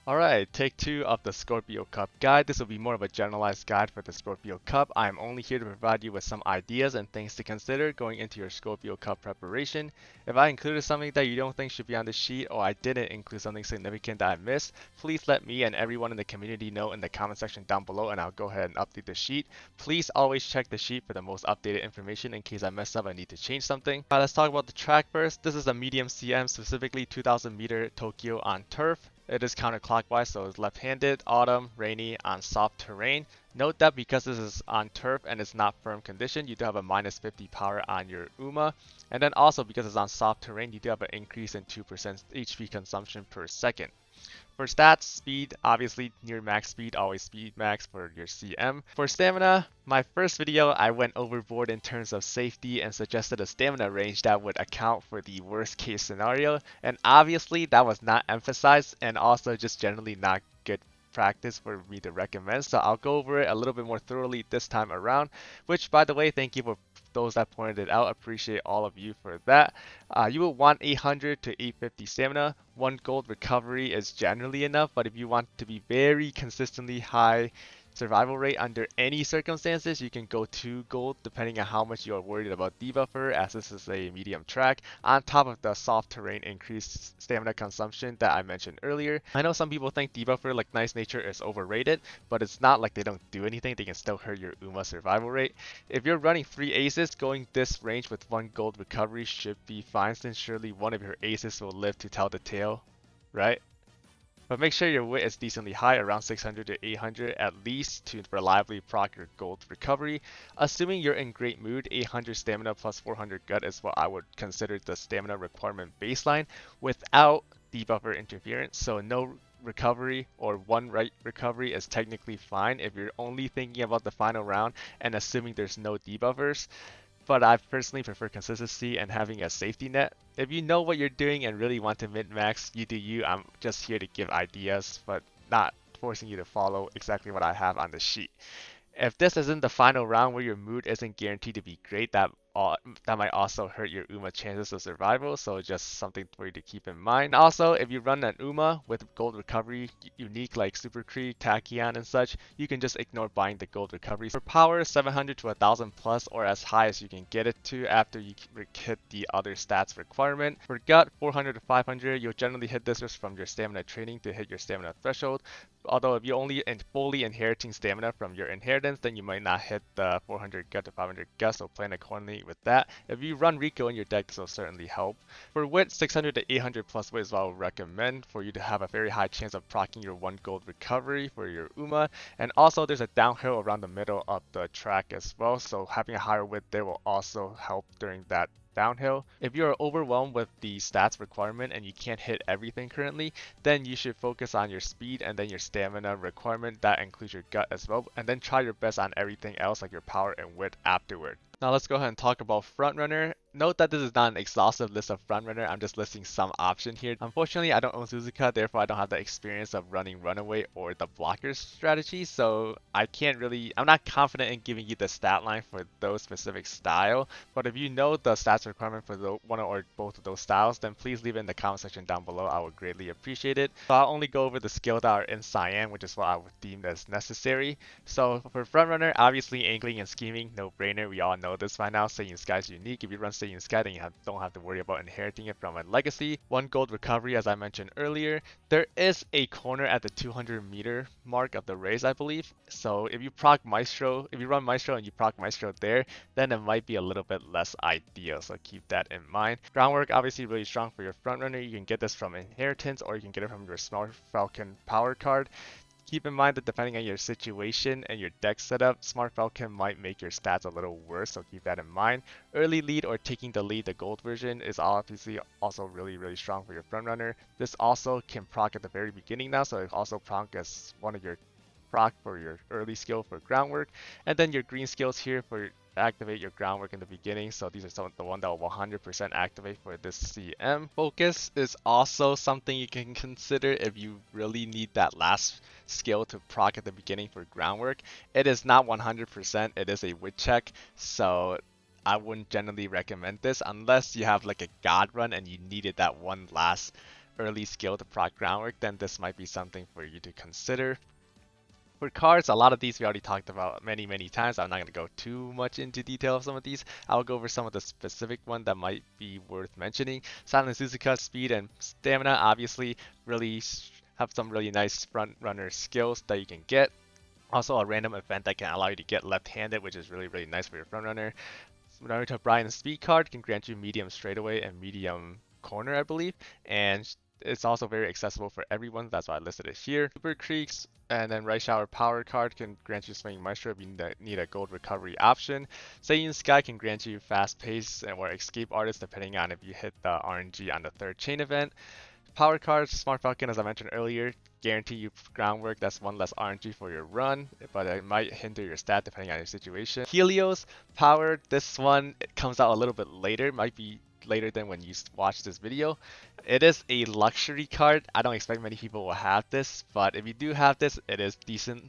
Alright, take two of the Scorpio Cup guide. This will be more of a generalized guide for the Scorpio Cup. I am only here to provide you with some ideas and things to consider going into your Scorpio Cup preparation. If I included something that you don't think should be on the sheet, or I didn't include something significant that I missed, please let me and everyone in the community know in the comment section down below and I'll go ahead and update the sheet. Please always check the sheet for the most updated information in case I mess up and need to change something. Alright, let's talk about the track first. This is a medium CM, specifically 2000 meter Tokyo on turf. It is counterclockwise, so it's left-handed, autumn, rainy, on soft terrain. Note that because this is on turf and it's not firm condition, you do have a minus 50 power on your UMA. And then also because it's on soft terrain, you do have an increase in 2% HP consumption per second. For stats, speed, obviously near max speed, always speed max for your CM. For stamina, my first video I went overboard in terms of safety and suggested a stamina range that would account for the worst case scenario, and obviously that was not emphasized and also just generally not good practice for me to recommend, so I'll go over it a little bit more thoroughly this time around, which by the way, thank you for those that pointed it out. Appreciate all of you for that. You will want 800 to 850 stamina. 1 gold recovery is generally enough, but if you want to be very consistently high survival rate under any circumstances, you can go 2 gold depending on how much you are worried about debuffer, as this is a medium track, on top of the soft terrain increased stamina consumption that I mentioned earlier. I know some people think debuffer like Nice Nature is overrated, but it's not like they don't do anything. They can still hurt your UMA survival rate. If you're running 3 aces, going this range with 1 gold recovery should be fine, since surely one of your aces will live to tell the tale, right? But make sure your wit is decently high, around 600 to 800 at least, to reliably proc your gold recovery. Assuming you're in great mood, 800 stamina plus 400 gut is what I would consider the stamina requirement baseline without debuffer interference. So no recovery or 1 right recovery is technically fine if you're only thinking about the final round and assuming there's no debuffers, but I personally prefer consistency and having a safety net. If you know what you're doing and really want to min-max, you do you. I'm just here to give ideas, but not forcing you to follow exactly what I have on the sheet. If this isn't the final round where your mood isn't guaranteed to be great, that might also hurt your UMA chances of survival, so just something for you to keep in mind. Also, if you run an UMA with gold recovery unique like Super Kree, Tachyon, and such, you can just ignore buying the gold recovery. For power, 700 to 1000 plus, or as high as you can get it to after you hit the other stats requirement. For gut, 400 to 500, you'll generally hit this just from your stamina training to hit your stamina threshold. Although if you're only fully inheriting stamina from your inheritance, then you might not hit the 400 gut to 500 gut, so plan accordingly with that. If you run Rico in your deck, this will certainly help. For wit, 600 to 800 plus wit is what I would recommend for you to have a very high chance of proccing your 1 gold recovery for your UMA. And also there's a downhill around the middle of the track as well, so having a higher wit there will also help during that downhill. If you are overwhelmed with the stats requirement and you can't hit everything currently, then you should focus on your speed and then your stamina requirement. That includes your gut as well, and then try your best on everything else like your power and wit afterward. Now let's go ahead and talk about frontrunner. Note that this is not an exhaustive list of frontrunner, I'm just listing some option here. Unfortunately, I don't own Suzuka, therefore I don't have the experience of running runaway or the blocker strategy, so I'm not confident in giving you the stat line for those specific style. But if you know the stats requirement for one or both of those styles, then please leave it in the comment section down below. I would greatly appreciate it. So I'll only go over the skills that are in cyan, which is what I would deem as necessary. So for frontrunner, obviously angling and scheming, no brainer. We all know this by now. Staying in Sky is unique. If you run Staying in Sky, then you don't have to worry about inheriting it from a legacy. 1 gold recovery, as I mentioned earlier. There is a corner at the 200 meter mark of the race, I believe. So if you run Maestro and you proc Maestro there, then it might be a little bit less ideal. So keep that in mind. Groundwork, obviously really strong for your frontrunner. You can get this from inheritance or you can get it from your Smart Falcon power card. Keep in mind that depending on your situation and your deck setup, Smart Falcon might make your stats a little worse, so keep that in mind. Early lead or taking the lead, the gold version, is obviously also really strong for your frontrunner. This also can proc at the very beginning now, so it also proc as one of your proc for your early skill for groundwork. And then your green skills here for activate your groundwork in the beginning, so these are some of the one that will 100% activate for this CM. Focus is also something you can consider if you really need that last skill to proc at the beginning for groundwork. It is not 100%, it is a wit check, so I wouldn't generally recommend this unless you have like a god run and you needed that one last early skill to proc groundwork, then this might be something for you to consider. For cards, a lot of these we already talked about many times. I'm not going to go too much into detail of some of these. I'll go over some of the specific one that might be worth mentioning. Silent Suzuka, speed and stamina, obviously really have some really nice front runner skills that you can get. Also a random event that can allow you to get left-handed, which is really nice for your front runner. Naruto Brian's speed card can grant you medium straightaway and medium corner, I believe, and it's also very accessible for everyone. That's why I listed it here. Super Creeks and then Right Shower Power card can grant you Swinging Maestro if you need a gold recovery option. Seiyin Sky can grant you fast pace or escape artist depending on if you hit the RNG on the third chain event. Power cards, Smart Falcon, as I mentioned earlier, guarantee you groundwork. That's one less RNG for your run, but it might hinder your stat depending on your situation. Helios Power, this one it comes out a little bit later, might be later than when you watch this video. It is a luxury card. I don't expect many people will have this, but if you do have this, it is decent.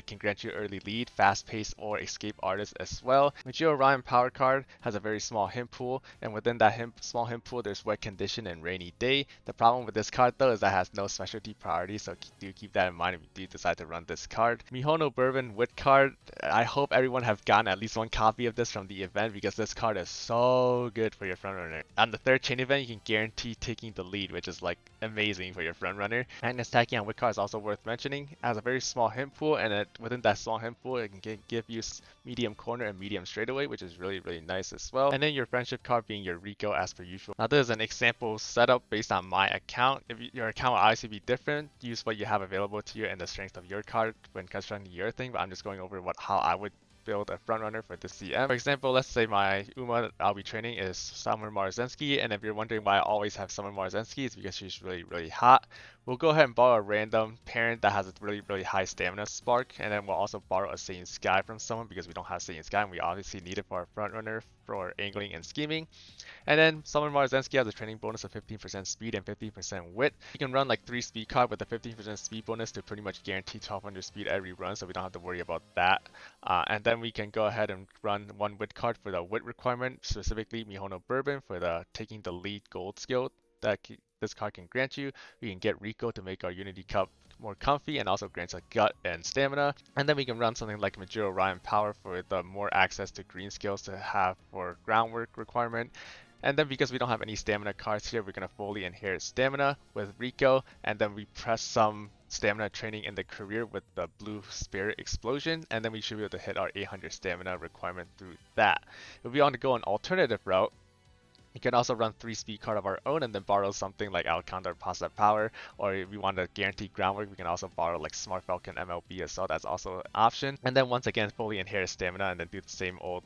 Can grant you early lead, fast pace, or escape artist as well. Majiro Ryan Power card has a very small hint pool, and within that small hint pool, there's wet condition and rainy day. The problem with this card though is that it has no specialty priority, so do keep that in mind if you do decide to run this card. Mihono Bourbon Wit card. I hope everyone has gotten at least one copy of this from the event because this card is so good for your front runner. On the third chain event, you can guarantee taking the lead, which is like amazing for your front runner. And this Taki on Wit card is also worth mentioning. It has a very small hint pool, and within that small hint pool, it can give you medium corner and medium straightaway, which is really nice as well. And then your friendship card being your Rico as per usual. Now this is an example setup based on my account. If your account will obviously be different, use what you have available to you and the strength of your card when constructing your thing, but I'm just going over how I would build a front runner for this CM. For example, let's say my Uma I'll be training is Summer Marzensky, and if you're wondering why I always have Summer Marzensky, it's because she's really hot. We'll go ahead and borrow a random parent that has a really high stamina spark, and then we'll also borrow a Saiyan Sky from someone because we don't have Saiyan Sky and we obviously need it for our front runner for angling and scheming. And then Summer Marzensky has a training bonus of 15% speed and 15% wit. You can run like 3 speed card with a 15% speed bonus to pretty much guarantee 1200 speed every run, so we don't have to worry about that. And then we can go ahead and run 1 wit card for the wit requirement, specifically Mihono Bourbon for the taking the lead gold skill that this card can grant you. We can get Rico to make our Unity Cup more comfy and also grants a gut and stamina. And then we can run something like Majiro Ryan Power for the more access to green skills to have for groundwork requirement. And then because we don't have any stamina cards here, we're going to fully inherit stamina with Rico, and then we press some stamina training in the career with the blue spirit explosion, and then we should be able to hit our 800 stamina requirement through that. If we want to go an alternative route, you can also run 3 speed card of our own and then borrow something like Alcantara Pasta Power, or if we want to guarantee groundwork, we can also borrow like Smart Falcon MLB as well. That's also an option. And then once again, fully inherit stamina and then do the same old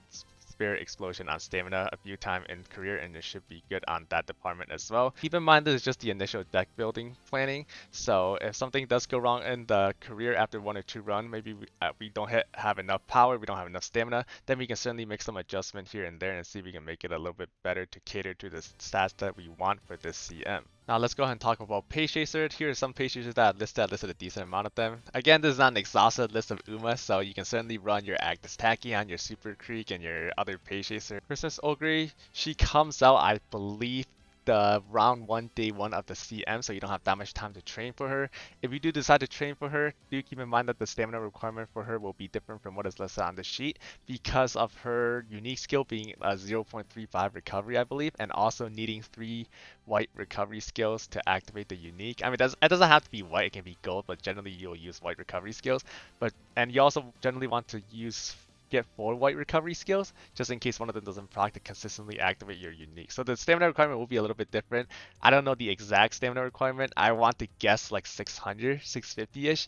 Spirit Explosion on stamina a few times in career, and it should be good on that department as well. Keep in mind this is just the initial deck building planning, so if something does go wrong in the career after 1 or 2 run, maybe we don't have enough power, we don't have enough stamina, then we can certainly make some adjustment here and there and see if we can make it a little bit better to cater to the stats that we want for this CM. Now let's go ahead and talk about Pace Chaser. Here are some Pace Chasers that I listed a decent amount of them. Again, this is not an exhaustive list of Uma, so you can certainly run your Agnes Tachyon, your Super Creek, and your other Pace Chaser. Christmas Ogre, she comes out, I believe, the round 1, day 1 of the CM, so you don't have that much time to train for her. If you do decide to train for her, do keep in mind that the stamina requirement for her will be different from what is listed on the sheet because of her unique skill being a 0.35 recovery, I believe, and also needing 3 white recovery skills to activate the unique. I mean, it doesn't have to be white, it can be gold, but generally you'll use white recovery skills. And you also generally want to get 4 white recovery skills just in case one of them doesn't proc to consistently activate your unique. So the stamina requirement will be a little bit different. I don't know the exact stamina requirement. I want to guess like 600, 650-ish,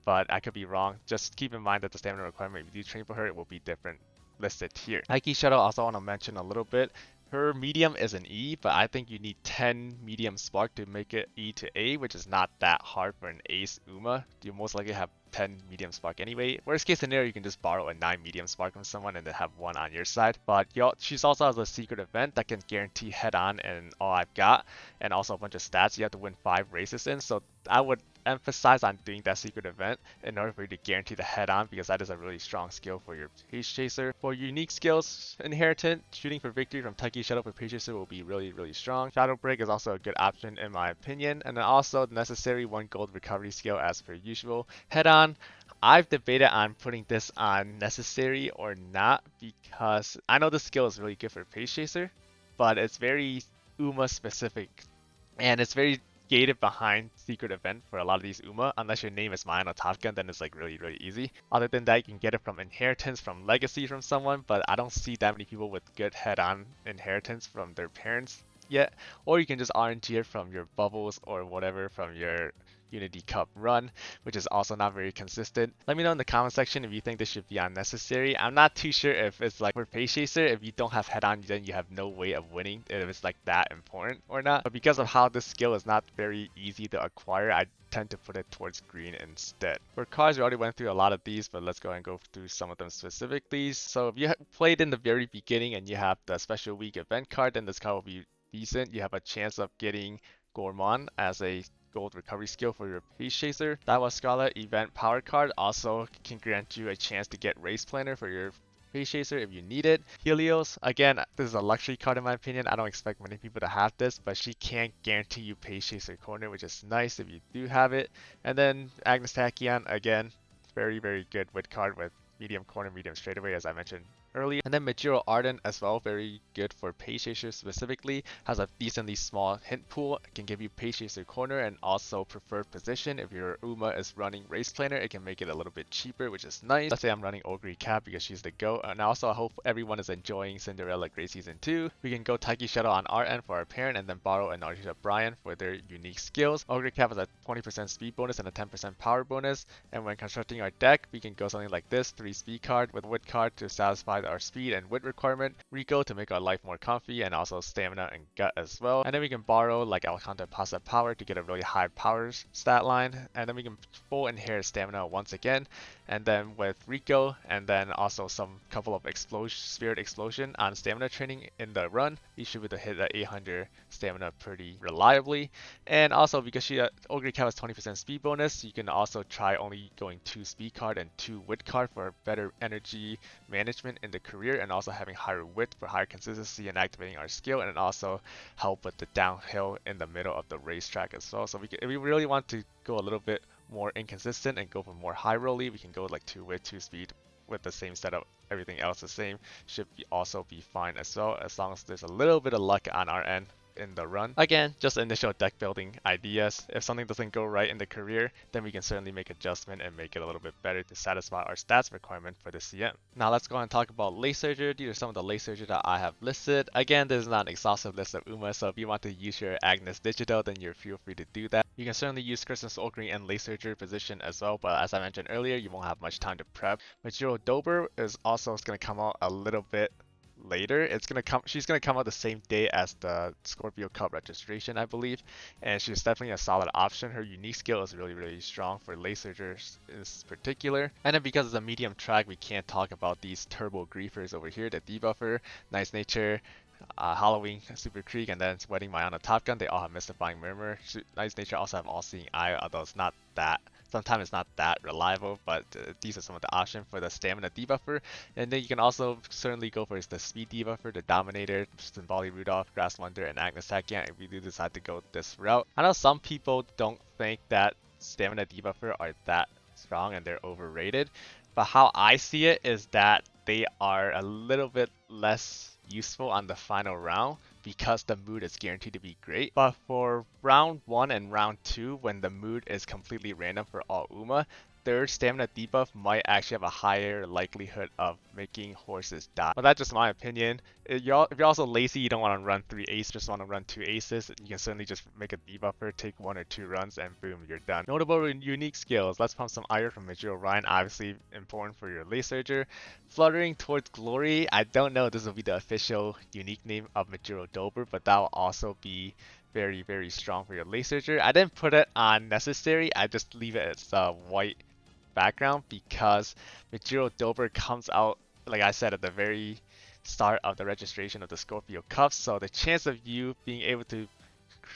but I could be wrong. Just keep in mind that the stamina requirement, if you do train for her, it will be different listed here. Aiki Shuttle, also want to mention a little bit. Her medium is an E, but I think you need 10 medium spark to make it E to A, which is not that hard for an ace Uma. You most likely have 10 medium spark anyway. Worst case scenario, you can just borrow a 9 medium spark from someone and then have 1 on your side. But she's also has a secret event that can guarantee head on and all I've got, and also a bunch of stats you have to win 5 races in. So I would emphasize on doing that secret event in order for you to guarantee the head-on, because that is a really strong skill for your Pace Chaser. For unique skills, Inheritant, shooting for victory from Tucky Shadow for Pace Chaser will be really strong. Shadow Break is also a good option in my opinion. And then also the necessary 1 gold recovery skill as per usual. Head-on, I've debated on putting this on necessary or not because I know this skill is really good for Pace Chaser, but it's very Uma specific and it's very gated behind secret event for a lot of these Uma. Unless your name is Mine Top Gun, then it's like really easy. Other than that, you can get it from inheritance, from legacy from someone, but I don't see that many people with good head-on inheritance from their parents yet. Or you can just RNG it from your bubbles or whatever from your Unity Cup run, which is also not very consistent. Let me know in the comment section if you think this should be unnecessary. I'm not too sure if it's like for Pace Chaser, if you don't have head on, then you have no way of winning, if it's like that important or not. But because of how this skill is not very easy to acquire, I tend to put it towards green instead. For cards, we already went through a lot of these, but let's go and go through some of them specifically. So if you played in the very beginning and you have the special week event card, then this card will be decent. You have a chance of getting Gourmand as a gold recovery skill for your Pace Chaser. Daiwa Scarlet event power card also can grant you a chance to get Race Planner for your Pace Chaser if you need it. Helios, again, this is a luxury card in my opinion. I don't expect many people to have this, but she can't guarantee you Pace Chaser corner, which is nice if you do have it. And then Agnes Tachyon, again, very good wit card with medium corner, medium straightaway, as I mentioned earlier. And then Majiro Ardent as well, very good for Pace Chaser specifically, has a decently small hint pool, can give you Pace Chaser corner and also preferred position. If your Uma is running Race Planner, it can make it a little bit cheaper, which is nice. Let's say I'm running Ogre Cap because she's the GOAT, and also I hope everyone is enjoying Cinderella Great Season 2. We can go Taiki Shadow on our end for our parent, and then borrow an Artista Brian for their unique skills. Ogre Cap has a 20% speed bonus and a 10% power bonus, and when constructing our deck, we can go something like this: 3 speed card with wit card to satisfy our speed and wit requirement, Rico to make our life more comfy, and also stamina and gut as well. And then we can borrow like Alcanta Pasa Power to get a really high power stat line, and then we can full inherit stamina once again, and then with Rico, and then also some couple of Spirit Explosion on stamina training in the run, you should be able to hit the 800 stamina pretty reliably. And also because she Ogre Cap has 20% speed bonus, you can also try only going 2 speed card and 2 wit card for better energy management in the career, and also having higher wit for higher consistency and activating our skill, and also help with the downhill in the middle of the racetrack as well. So if we really want to go a little bit more inconsistent and go for more high rolly, we can go like 2 wit, 2 speed with the same setup. Everything else the same should also be fine as well, as long as there's a little bit of luck on our end in the run. Again, just initial deck building ideas. If something doesn't go right in the career, then we can certainly make adjustment and make it a little bit better to satisfy our stats requirement for the CM. Now let's go and talk about Laserger. These are some of the Laserger that I have listed. Again, this is not an exhaustive list of Uma, so if you want to use your Agnes Digital, then you're feel free to do that. You can certainly use Christmas Ogre and Laserger position as well, but as I mentioned earlier, you won't have much time to prep. Majiro Dober is also going to come out a little bit later. She's gonna come out the same day as the Scorpio Cup registration, I believe, and she's definitely a solid option. Her unique skill is really strong for Lasergers in particular. And then because it's a medium track, we can't talk about these turbo griefers over here, the debuffer, Nice Nature, Halloween, Super Creek, and then Wedding Mayana Top Gun. They all have Mystifying Murmur. Nice Nature also have All Seeing Eye, although it's not that. Sometimes it's not that reliable, but these are some of the options for the stamina debuffer. And then you can also certainly go for the speed debuffer, the Dominator, Symboli Rudolph, Grass Wonder, and Agnes Tachyon if we do decide to go this route. I know some people don't think that stamina debuffer are that strong and they're overrated, but how I see it is that they are a little bit less useful on the final round because the mood is guaranteed to be great. But for round 1 and round 2, when the mood is completely random for all Uma, their stamina debuff might actually have a higher likelihood of making horses die. But that's just my opinion. If you're also lazy, you don't want to run 3 aces, just want to run 2 aces, you can certainly just make a debuffer, take 1 or 2 runs, and boom, you're done. Notable and unique skills. Let's pump some ire from Majiro Ryan, obviously important for your Laserger. Fluttering Towards Glory, I don't know if this will be the official unique name of Majiro Dober, but that will also be very strong for your Laserger. I didn't put it on necessary, I just leave it as a white background because Majiro Dober comes out, like I said, at the very start of the registration of the Scorpio Cup, so the chance of you being able to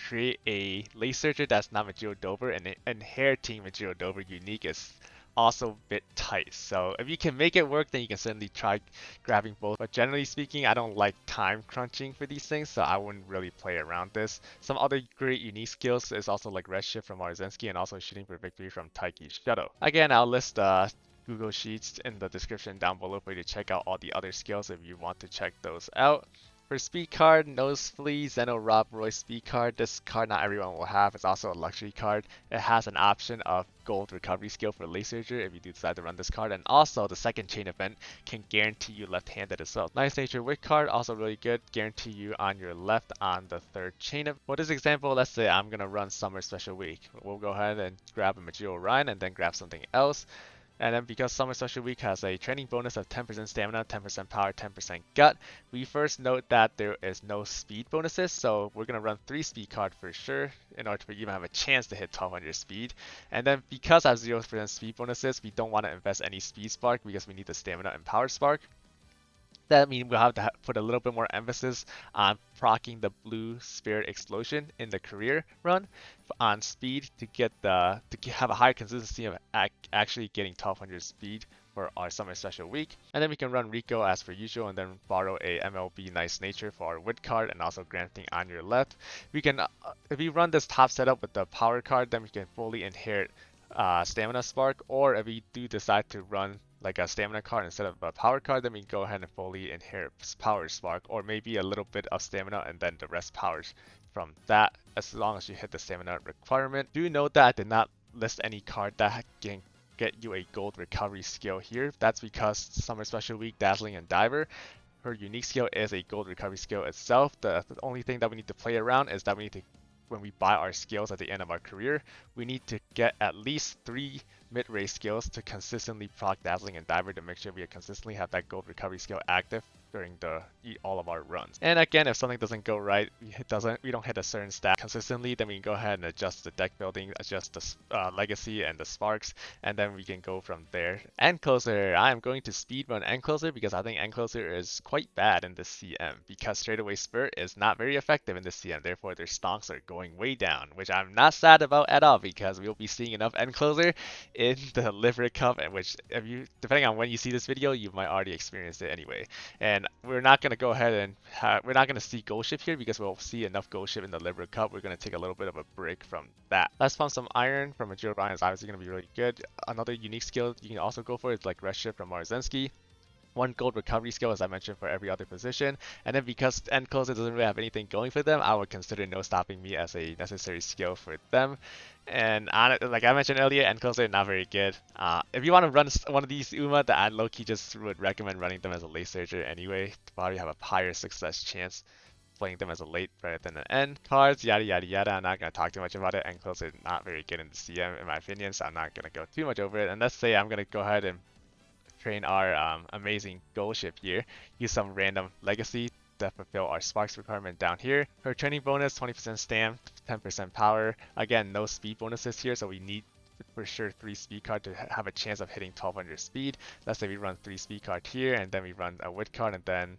create a Lace Searcher that's not Majiro Dover, and inheriting Majiro Dover unique is also a bit tight. So if you can make it work, then you can certainly try grabbing both. But generally speaking, I don't like time crunching for these things, so I wouldn't really play around this. Some other great unique skills is also like Redshift from Marzensky and also Shooting for Victory from Taiki Shadow. Again, I'll list Google Sheets in the description down below for you to check out all the other skills if you want to check those out. For speed card, Nose Flea, Zeno Rob Roy speed card. This card not everyone will have. It's also a luxury card. It has an option of gold recovery skill for Lace Searcher if you do decide to run this card. And also the second chain event can guarantee you left-handed as well. Nice Nature Wit card, also really good. Guarantee you on your left on the third chain event. For this example, let's say I'm going to run Summer Special Week. We'll go ahead and grab a Majiro Ryan and then grab something else. And then because Summer Special Week has a training bonus of 10% stamina, 10% power, 10% gut, we first note that there is no speed bonuses, so we're going to run 3 speed card for sure in order to even have a chance to hit 1200 speed. And then because I have 0% speed bonuses, we don't want to invest any speed spark because we need the stamina and power spark. That means we'll have to put a little bit more emphasis on proccing the blue spirit explosion in the career run on speed to get have a higher consistency of actually getting 1200 speed for our summer special week. And then we can run Rico as per usual and then borrow a MLB Nice Nature for our wood card and also granting on your left. We can if we run this top setup with the power card, then we can fully inherit stamina spark, or if we do decide to run like a stamina card instead of a power card, then we can go ahead and fully inherit power spark, or maybe a little bit of stamina and then the rest powers from that, as long as you hit the stamina requirement. Do note that I did not list any card that can get you a gold recovery skill here. That's because Summer Special Week, Dazzling, and Diver, her unique skill is a gold recovery skill itself. The only thing that we need to play around is that we need to, when we buy our skills at the end of our career, we need to get at least 3 mid-range skills to consistently proc Dazzling and Diver to make sure we consistently have that gold recovery skill active during all of our runs. And again, if something doesn't go right, we don't hit a certain stat consistently, then we can go ahead and adjust the deck building, adjust the legacy and the sparks, and then we can go from there. End Closer, I am going to speed run End Closer because I think End Closer is quite bad in this CM because straightaway Spirit is not very effective in this CM, therefore their stonks are going way down, which I'm not sad about at all because we'll be seeing enough End Closer in the Liver Cup, and which if you, depending on when you see this video, you might already experience it anyway. And we're not going to go ahead and we're not going to see Gold Ship here because we'll see enough Gold Ship in the Liver Cup. We're going to take a little bit of a break from that. Let's pump some Iron from Majiro Ryan is obviously going to be really good. Another unique skill you can also go for is like Redshift from Marzensky. 1 gold recovery skill, as I mentioned, for every other position. And then because End Closer doesn't really have anything going for them, I would consider No Stopping Me as a necessary skill for them. And like I mentioned earlier, End Closer not very good. If you want to run one of these Uma, that I low-key just would recommend running them as a Lace Searcher anyway, to probably have a higher success chance playing them as a late rather than an end. Cards, yada yada yada. I'm not going to talk too much about it. End Closer not very good in the CM in my opinion, so I'm not going to go too much over it. And let's say I'm going to go ahead and train our amazing gold ship here. Use some random legacy to fulfill our sparks requirement down here. Her training bonus, 20% stam, 10% power. Again, no speed bonuses here, so we need for sure 3 speed card to have a chance of hitting 1200 speed. Let's say we run 3 speed card here, and then we run a wood card, and then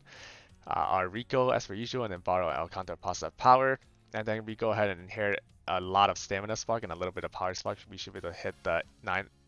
our Rico as per usual, and then borrow El Canto Pasta power. And then we go ahead and inherit a lot of stamina spark and a little bit of power spark. We should be able to hit the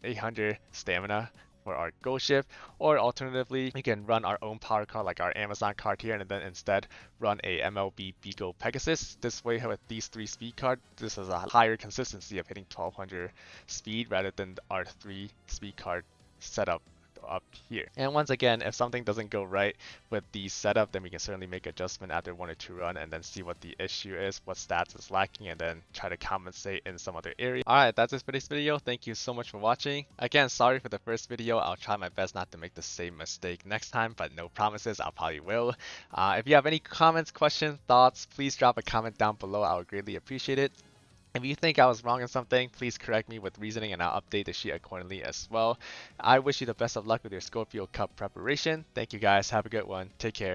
800 stamina for our Gold Ship, or alternatively we can run our own power card like our Amazon card here, and then instead run a MLB Beagle Pegasus. This way with these 3 speed cards, this is a higher consistency of hitting 1200 speed rather than our 3 speed card setup up here. And once again, if something doesn't go right with the setup, then we can certainly make adjustment after 1 or 2 run and then see what the issue is, what stats is lacking, and then try to compensate in some other area. Alright, that's it for this video. Thank you so much for watching. Again, sorry for the first video. I'll try my best not to make the same mistake next time, but no promises, I probably will. If you have any comments, questions, thoughts, please drop a comment down below. I would greatly appreciate it. If you think I was wrong on something, please correct me with reasoning and I'll update the sheet accordingly as well. I wish you the best of luck with your Scorpio Cup preparation. Thank you guys. Have a good one. Take care.